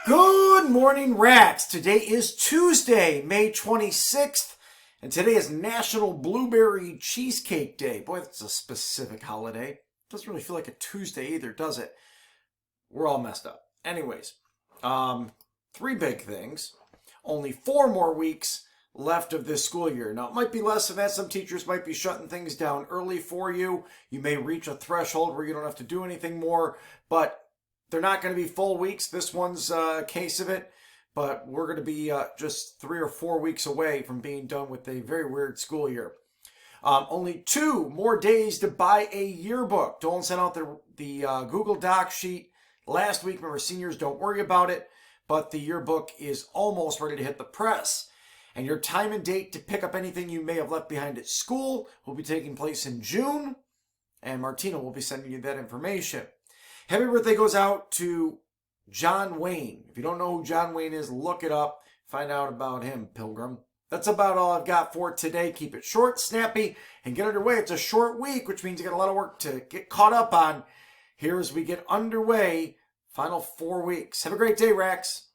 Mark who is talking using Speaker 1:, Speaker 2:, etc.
Speaker 1: Good morning, rats. Today is Tuesday, May 26th, and today is National Blueberry Cheesecake Day. Boy, that's a specific holiday. Doesn't really feel like a Tuesday either, does it? We're all messed up. Anyways, three big things. Only 4 more weeks left of this school year. Now, it might be less than that. Some teachers might be shutting things down early for you. You may reach a threshold where you don't have to do anything more, but they're not going to be full weeks. This one's a case of it, but we're going to be just 3 or 4 weeks away from being done with a very weird school year. Only 2 more days to buy a yearbook. Dolan sent out the Google Doc sheet last week. Remember, seniors, don't worry about it, but the yearbook is almost ready to hit the press. And your time and date to pick up anything you may have left behind at school will be taking place in June, and Martina will be sending you that information. Happy birthday goes out to John Wayne. If you don't know who John Wayne is, look it up. Find out about him, Pilgrim. That's about all I've got for today. Keep it short, snappy, and get underway. It's a short week, which means you got a lot of work to get caught up on here as we get underway. Final 4 weeks. Have a great day, Rax.